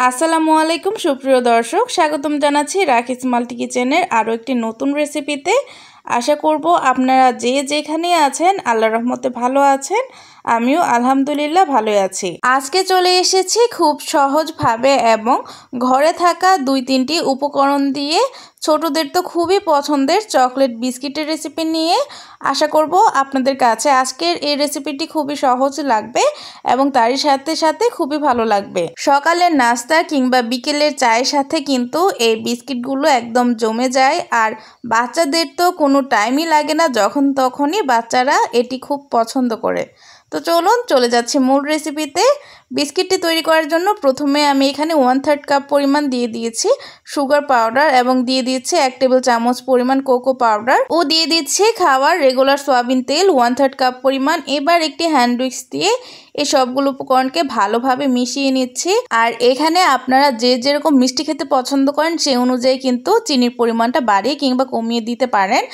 আসসালামু আলাইকুম সুপ্রিয় দর্শক, স্বাগতম জানাচ্ছি রাকিস মাল্টি কিচেনের আরও একটি নতুন রেসিপিতে। আশা করব আপনারা যে যেখানে আছেন আল্লাহর রহমতে ভালো আছেন। আমিও আলহামদুলিল্লাহ ভালোই আছি। আজকে চলে এসেছি খুব সহজভাবে এবং ঘরে থাকা 2-3টি উপকরণ দিয়ে ছোটদের তো খুবই পছন্দের চকলেট বিস্কিটের রেসিপি নিয়ে। আশা করব আপনাদের কাছে আজকের এই রেসিপিটি খুবই সহজ লাগবে এবং তারই সাথে সাথে খুবই ভালো লাগবে। সকালের নাস্তা কিংবা বিকেলের চায়ের সাথে কিন্তু এই বিস্কিটগুলো একদম জমে যায়। আর বাচ্চাদের তো কোনো টাইমই লাগে না, যখন তখনই বাচ্চারা এটি খুব পছন্দ করে। তো চলুন চলে যাচ্ছি মূল রেসিপিতে। বিস্কিটটি তৈরি করার জন্য প্রথমে আমি এখানে 1/3 কাপ পরিমাণ দিয়ে দিয়েছি সুগার পাউডার এবং দিয়ে দিচ্ছি 1 টেবিল চামচ পরিমাণ কোকো পাউডার ও দিয়ে দিচ্ছি খাওয়ার রেগুলার সয়াবিন তেল 1/3 কাপ পরিমাণ। এবার একটি হ্যান্ড উইক্স দিয়ে এই সবগুলো উপকরণকে ভালোভাবে মিশিয়ে নিচ্ছি। আর এখানে আপনারা যে যেরকম মিষ্টি খেতে পছন্দ করেন সেই অনুযায়ী কিন্তু চিনির পরিমাণটা বাড়িয়ে কিংবা কমিয়ে দিতে পারেন।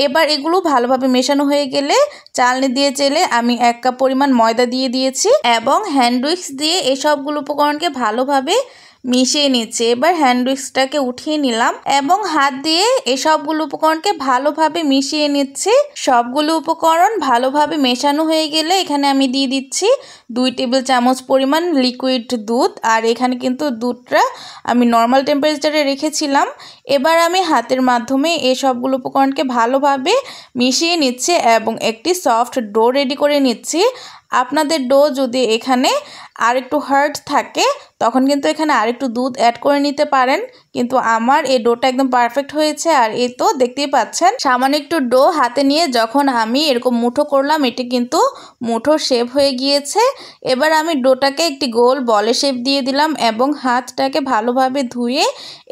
এবার এগুলো ভালোভাবে মেশানো হয়ে গেলে চালনি দিয়ে চেলে আমি 1 কাপ পরিমাণ ময়দা দিয়ে দিয়েছি এবং হ্যান্ড উইক্স দিয়ে এই সবগুলো উপকরণকে ভালোভাবে মিশিয়ে নিচ্ছি। এবার হ্যান্ড উইক্সটাকে উঠিয়ে নিলাম এবং হাত দিয়ে এই সবগুলো উপকরণকে ভালোভাবে মিশিয়ে নিচ্ছি। সবগুলো উপকরণ ভালোভাবে মেশানো হয়ে গেলে এখানে আমি দিয়ে দিচ্ছি 2 টেবিল চামচ পরিমাণ লিকুইড দুধ। আর এখানে কিন্তু দুধটা আমি নর্মাল টেম্পারেচারে রেখেছিলাম। এবার আমি হাতের মাধ্যমে এই সবগুলো উপকরণকে ভালোভাবে মিশিয়ে নিচ্ছি এবং একটি সফট ডো রেডি করে নিচ্ছি। আপনাদের ডো যদি এখানে আর একটু হার্ড থাকে তখন কিন্তু এখানে আরেকটু দুধ অ্যাড করে নিতে পারেন, কিন্তু আমার এই ডোটা একদম পারফেক্ট হয়েছে। আর এই তো দেখতেই পাচ্ছেন সামান্য একটু ডো হাতে নিয়ে যখন আমি এরকম মুঠো করলাম এটি কিন্তু মুঠোর শেপ হয়ে গিয়েছে। এবার আমি ডোটাকে একটি গোল বলের শেপ দিয়ে দিলাম এবং হাতটাকে ভালোভাবে ধুয়ে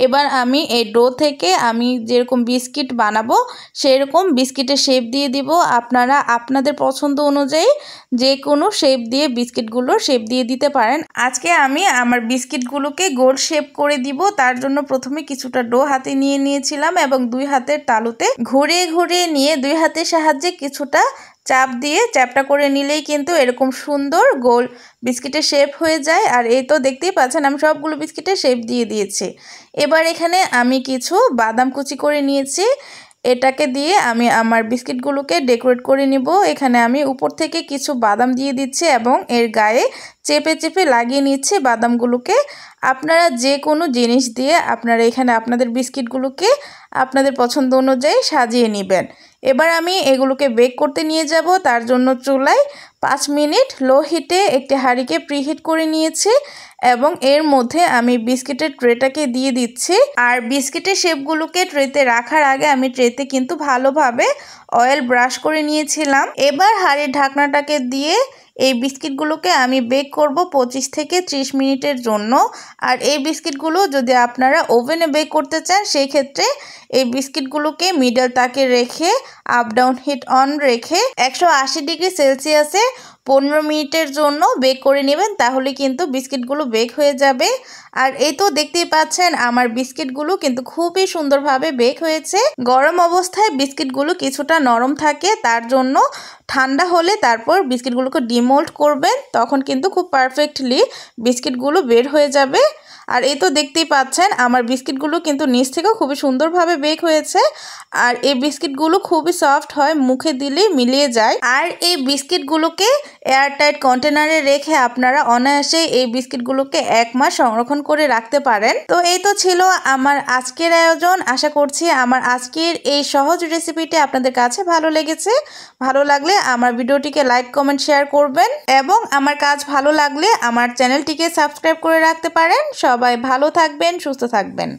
এবার আমি এই ডো থেকে আমি যেরকম বিস্কিট বানাবো সেরকম বিস্কিটের শেপ দিয়ে দিব। আপনারা আপনাদের পছন্দ অনুযায়ী যে কোনো শেপ দিয়ে বিস্কিটগুলোর শেপ দিয়ে দিতে পারেন। আজকে আমি আমার বিস্কিটগুলোকে গোল শেপ করে দিব। তার জন্য প্রথমে কিছুটা ডো হাতে নিয়ে নিয়েছিলাম এবং 2 হাতের তালুতে ঘুরিয়ে ঘুরিয়ে নিয়ে 2 হাতের সাহায্যে কিছুটা চাপ দিয়ে চ্যাপটা করে নিলেই কিন্তু এরকম সুন্দর গোল বিস্কিটের শেপ হয়ে যায়। আর এই তো দেখতেই পাচ্ছেন আমি সবগুলো বিস্কিটের শেপ দিয়ে দিয়েছি। এবার এখানে আমি কিছু বাদাম কুচি করে নিয়েছি, এটাকে দিয়ে আমি আমার বিস্কিটগুলোকে ডেকোরেট করে নিব। এখানে আমি উপর থেকে কিছু বাদাম দিয়ে দিচ্ছি এবং এর গায়ে চেপে চেপে লাগিয়ে নিচ্ছি বাদামগুলোকে। আপনারা যে কোনো জিনিস দিয়ে আপনারা এখানে আপনাদের বিস্কিটগুলোকে আপনাদের পছন্দ অনুযায়ী সাজিয়ে নেবেন। এবার আমি এগুলোকে বেক করতে নিয়ে যাব। তার জন্য চুলায় 5 মিনিট লো হিটে একটি হাঁড়িকে প্রিহিট করে নিয়েছি এবং এর মধ্যে আমি বিস্কিটের ট্রেটাকে দিয়ে দিচ্ছি। আর বিস্কিটের শেপগুলোকে ট্রেতে রাখার আগে আমি ট্রেতে কিন্তু ভালোভাবে অয়েল ব্রাশ করে নিয়েছিলাম। এবার হাঁড়ির ঢাকনাটাকে দিয়ে এই বিস্কিটগুলোকে আমি বেক করব 25 থেকে 30 মিনিটের জন্য। আর এই বিস্কিটগুলো যদি আপনারা ওভেনে বেক করতে চান সেই ক্ষেত্রে এই বিস্কিটগুলোকে মিডল তাকে রেখে আপ ডাউন হিট অন রেখে 180 ডিগ্রি সেলসিয়াসে 15 মিনিটের জন্য বেক করে নেবেন, তাহলে কিন্তু বিস্কিটগুলো বেক হয়ে যাবে। আর এই তো দেখতেই পাচ্ছেন আমার বিস্কিটগুলো কিন্তু খুবই সুন্দরভাবে বেক হয়েছে। গরম অবস্থায় বিস্কিটগুলো কিছুটা নরম থাকে, তার জন্য ঠান্ডা হলে তারপর বিস্কিটগুলোকে ডিমোল্ড করবেন, তখন কিন্তু খুব পারফেক্টলি বিস্কিটগুলো বের হয়ে যাবে। আর এই তো দেখতেই পাচ্ছেন আমার বিস্কিটগুলো কিন্তু নিচ থেকেও খুবই সুন্দরভাবে বেক হয়েছে। আর এই বিস্কিটগুলো খুবই সফট হয়, মুখে দিলেই মিলিয়ে যায়। আর এই বিস্কিটগুলোকে এয়ারটাইট কন্টেনারে রেখে আপনারা অনায়াসে এই বিস্কিটগুলোকে 1 মাস সংরক্ষণ করে রাখতে পারেন। তো এই তো ছিল আমার আজকের আয়োজন। আশা করছি আমার আজকের এই সহজ রেসিপিটি আপনাদের কাছে ভালো লেগেছে। ভালো লাগলে আমার ভিডিওটিকে লাইক কমেন্ট শেয়ার করবেন এবং আমার কাজ ভালো লাগলে আমার চ্যানেলটিকে সাবস্ক্রাইব করে রাখতে পারেন। সবাই ভালো থাকবেন, সুস্থ থাকবেন।